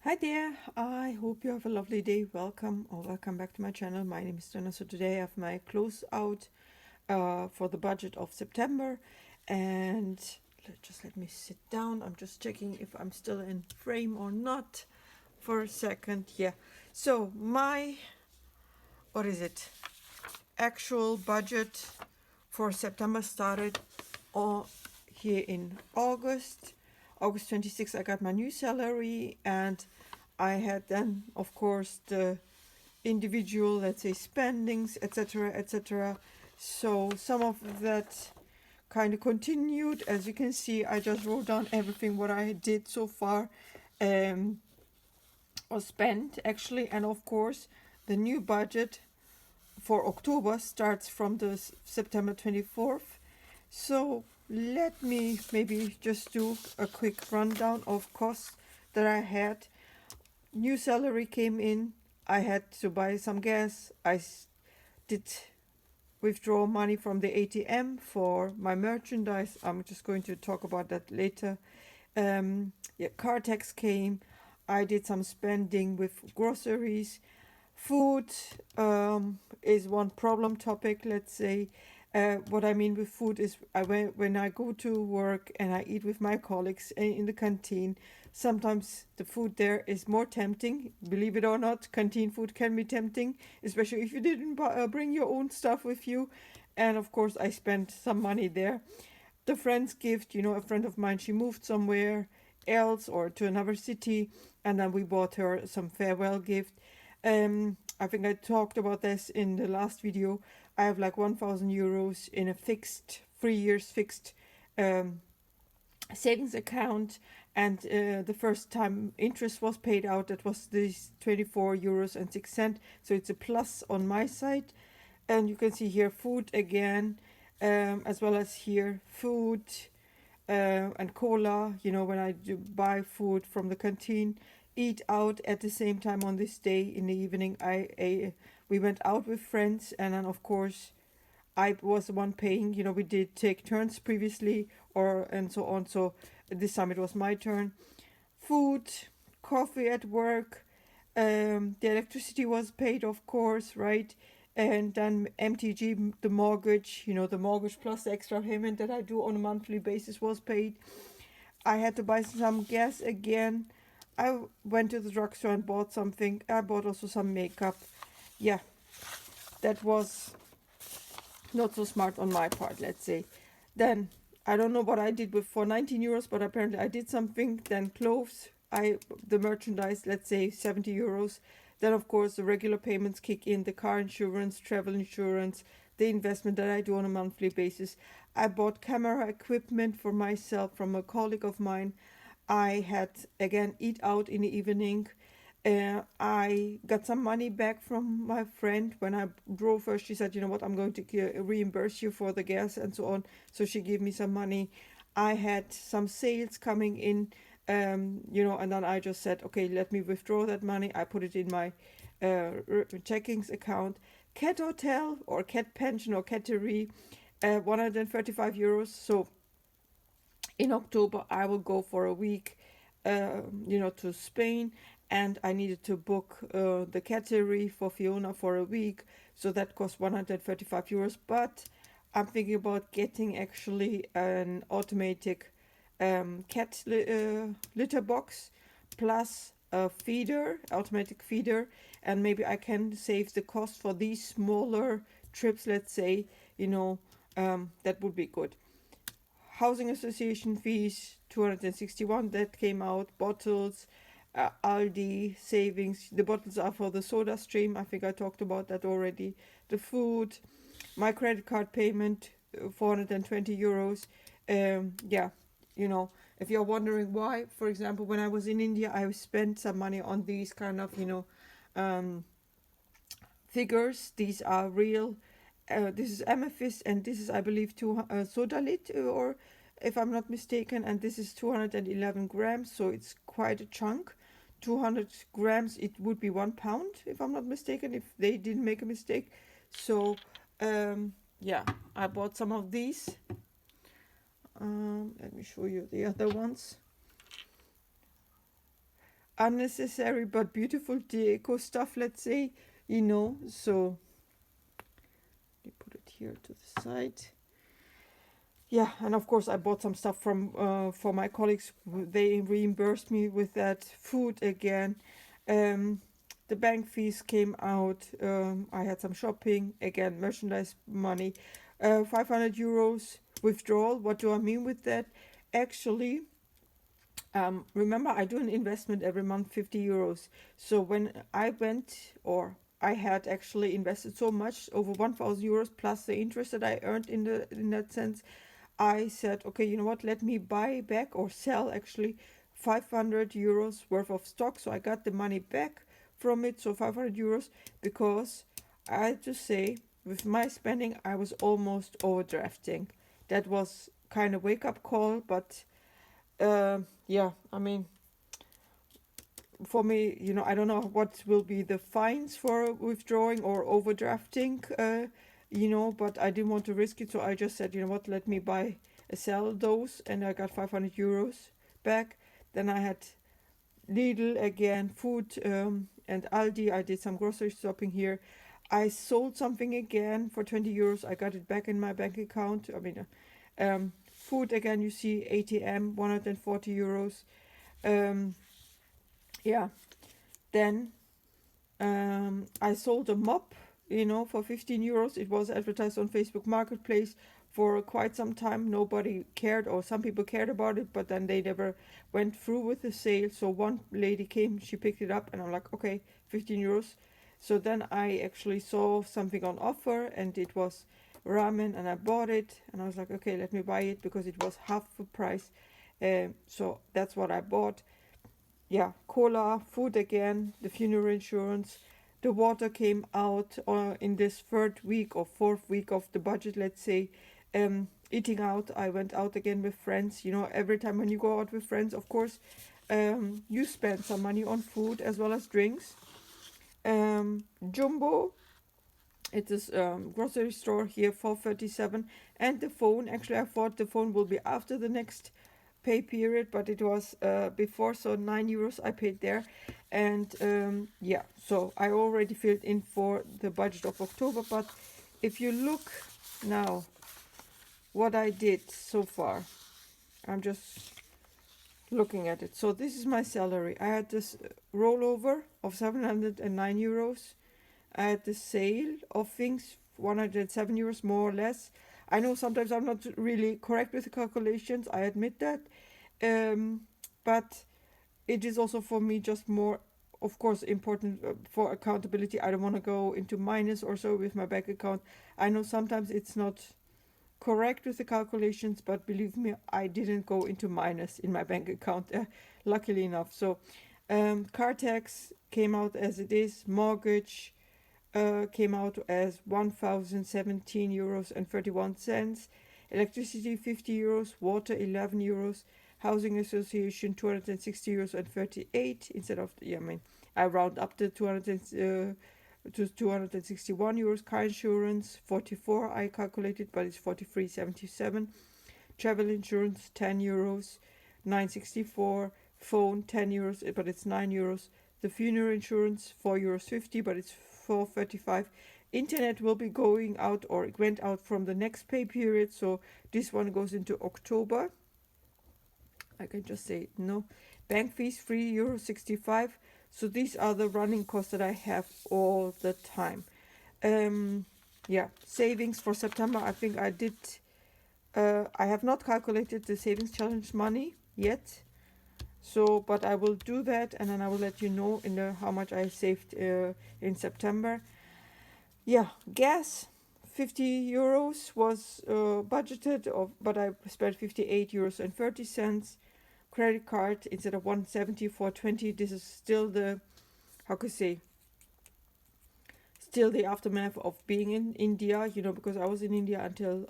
Hi there, I hope you have a lovely day. Welcome or welcome back to my channel. My name is Donna. So today I have my closeout for the budget of September, and just let me sit down. I'm just checking if I'm still in frame or not for a second. Yeah, so my, what is it, actual budget for September started on here in August 26th. I got my new salary, and I had then of course the individual, let's say, spendings, etc., etc. So some of that kind of continued. As you can see, I just wrote down everything what I did so far, um, or spent actually. And of course the new budget for October starts from the September 24th. So let me maybe just do a quick rundown of costs that I had. New salary came in. I had to buy some gas. I did withdraw money from the ATM for my merchandise. I'm just going to talk about that later. Yeah, car tax came. I did some spending with groceries. Food is one problem topic, let's say. What I mean with food is when I go to work and I eat with my colleagues in the canteen, sometimes the food there is more tempting. Believe it or not, canteen food can be tempting, especially if you didn't bring your own stuff with you. And of course, I spent some money there. The friend's gift, a friend of mine, she moved somewhere else or to another city, and then we bought her some farewell gift. I think I talked about this in the last video. I have like 1,000 euros in a fixed 3 years fixed um, savings account, and the first time interest was paid out, that was this 24 euros and 6 cents. So it's a plus on my side. And you can see here food again, as well as here food and cola. When I do buy food from the canteen, eat out at the same time on this day in the evening. We went out with friends, and then of course I was the one paying. We did take turns previously, or and so on. So this time it was my turn. Food, coffee at work. The electricity was paid, of course, right? And then MTG, the mortgage, the mortgage plus the extra payment that I do on a monthly basis was paid. I had to buy some gas again. I went to the drugstore and bought something. I bought also some makeup. Yeah, that was not so smart on my part, let's say. Then I don't know what I did with for 19 euros, but apparently I did something. Then clothes, the merchandise, let's say 70 euros. Then of course the regular payments kick in, the car insurance, travel insurance, the investment that I do on a monthly basis. I bought camera equipment for myself from a colleague of mine. I had again eat out in the evening. I got some money back from my friend when I drove her. She said, "You know what? I'm going to reimburse you for the gas and so on." So she gave me some money. I had some sales coming in, and then I just said, "Okay, let me withdraw that money." I put it in my checkings account. Cat hotel or cat pension or cattery, 135 euros. So in October I will go for a week, to Spain, and I needed to book the cattery for Fiona for a week, so that cost 135 euros. But I'm thinking about getting actually an automatic cat litter box plus a feeder, automatic feeder, and maybe I can save the cost for these smaller trips, let's say, that would be good. Housing association fees 261, that came out. Bottles, Aldi savings, the bottles are for the soda stream, I think I talked about that already. The food, my credit card payment, 420 euros. Yeah, if you're wondering why, for example, when I was in India, I spent some money on these kind of um, figures. These are real. This is amethyst, and this is, I believe, sodalit, or if I'm not mistaken, and this is 211 grams, so it's quite a chunk. 200 grams, it would be 1 pound, if I'm not mistaken, if they didn't make a mistake. So, yeah, I bought some of these. Let me show you the other ones. unnecessary but beautiful deco stuff, let's say, you know. So let me put it here to the side. Yeah, and of course I bought some stuff from for my colleagues. They reimbursed me with that. Food again. Um, the bank fees came out. I had some shopping again, merchandise money. 500 euros withdrawal. What do I mean with that? Actually, remember I do an investment every month, 50 euros. So when I went, or I had actually invested so much, over 1,000 euros plus the interest that I earned in that sense, I said, okay, you know what, let me buy back or sell actually 500 euros worth of stock. So I got the money back from it, so 500 euros, because I had to say, with my spending, I was almost overdrafting. That was kind of wake up call, but yeah, I mean, for me, you know, I don't know what will be the fines for withdrawing or overdrafting, you know, but I didn't want to risk it, so I just said, you know what, let me buy sell those, and I got 500 euros back. Then I had Lidl again, food, and Aldi. I did some grocery shopping here. I sold something again for 20 euros. I got it back in my bank account. I mean, food again, you see ATM, 140 euros. Um, yeah, then I sold a mop, you know, for 15 euros. It was advertised on Facebook Marketplace for quite some time. Nobody cared, or some people cared about it, but then they never went through with the sale. So one lady came, she picked it up, and I'm like, okay, 15 euros. So then I actually saw something on offer, and it was ramen, and I bought it, and I was like, okay, let me buy it because it was half the price. So that's what I bought. Yeah, cola, food again, the funeral insurance. The water came out in this third week or fourth week of the budget, let's say. Eating out, I went out again with friends. You know, every time when you go out with friends, of course, you spend some money on food as well as drinks. Jumbo, it is grocery store here, 437. And the phone, actually I thought the phone will be after the next pay period, but it was before, so 9 euros I paid there. And yeah, so I already filled in for the budget of October. But if you look now what I did so far, I'm just looking at it. So this is my salary. I had this rollover of 709 euros. I had the sale of things, 107 euros more or less. I know sometimes I'm not really correct with the calculations, I admit that. But it is also for me just more, of course, important for accountability. I don't want to go into minus or so with my bank account. I know sometimes it's not correct with the calculations, but believe me, I didn't go into minus in my bank account, luckily enough. So car tax came out as it is. Mortgage came out as 1,017 euros and 31 cents. Electricity 50 euros, water 11 euros, housing association 260 euros and 38 instead of, yeah, I mean, I round up to 261 euros. Car insurance 44 I calculated, but it's 43.77. Travel insurance 10 euros, 964. Phone 10 euros, but it's 9 euros. The funeral insurance 4 euros 50, but it's 4.35. Internet will be going out, or it went out from the next pay period, so this one goes into October. I can just say no. Bank fees 3 euro 65. So these are the running costs that I have all the time. Yeah, savings for September. I think I did. I have not calculated the savings challenge money yet. So, but I will do that, and then I will let you know in the how much I saved in September. Yeah, gas, 50 euros was budgeted, but I spent 58 euros and 30 cents. Credit card, instead of 170 for 20. This is still the, how could I say, still the aftermath of being in India, you know, because I was in India until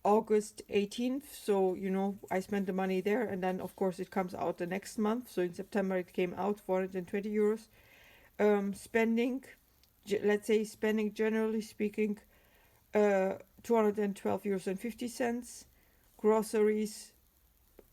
August 18th. So, you know, I spent the money there, and then of course it comes out the next month. So in September it came out 420 euros. Spending, let's say spending generally speaking, 212 euros and 50 cents. Groceries,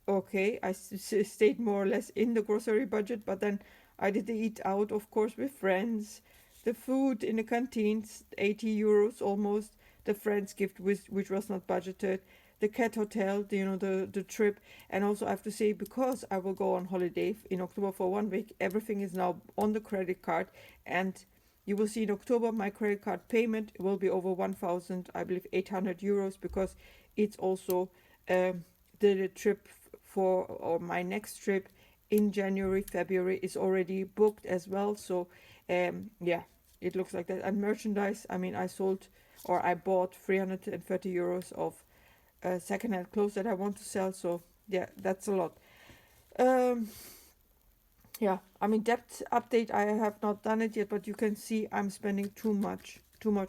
okay, stayed more or less in the grocery budget, but then I did eat out, of course, with friends. The food in the canteens, 80 euros almost. The friend's gift, which was not budgeted. The cat hotel, the trip. And also, I have to say, because I will go on holiday in October for 1 week, everything is now on the credit card. And you will see in October, my credit card payment will be over 1,000, I believe, 800 euros, because it's also the trip for, or my next trip in January, February is already booked as well. So, yeah, it looks like that. And merchandise, I mean, I sold or I bought 330 euros of secondhand clothes that I want to sell. So, yeah, that's a lot. Um, yeah, I mean, debt update, I have not done it yet, but you can see I'm spending too much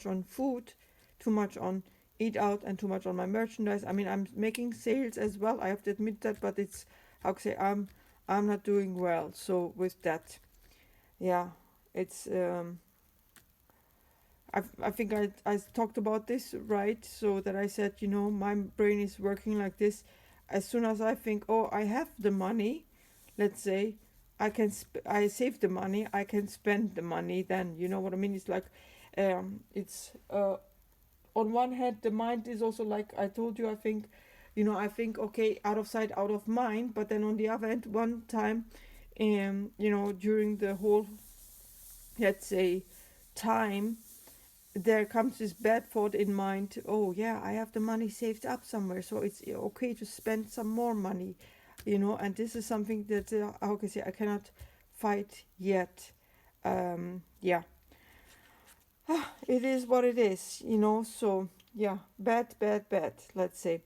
on food, too much on eat out, and too much on my merchandise. I mean, I'm making sales as well. I have to admit that, but it's, how to say, I'm not doing well. So with that, yeah, it's I think I talked about this, right? So that I said, my brain is working like this. As soon as I think, oh, I have the money, let's say, I save the money, I can spend the money. Then you know what I mean. It's like, it's on one hand, the mind is also like I told you. I think okay, out of sight, out of mind. But then on the other hand, one time, during the whole, let's say, time, there comes this bad thought in mind. Oh yeah, I have the money saved up somewhere, so it's okay to spend some more money, and this is something that how can I say, I cannot fight yet. Yeah, it is what it is, so yeah, bad, let's say.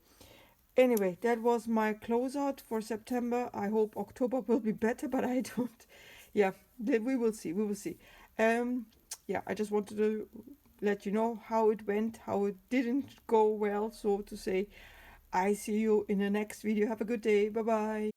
Anyway, that was my closeout for September. I hope October will be better, but I don't. Yeah, we will see. We will see. Um, yeah, I just wanted to let you know how it went, how it didn't go well, so to say. I see you in the next video. Have a good day. Bye bye.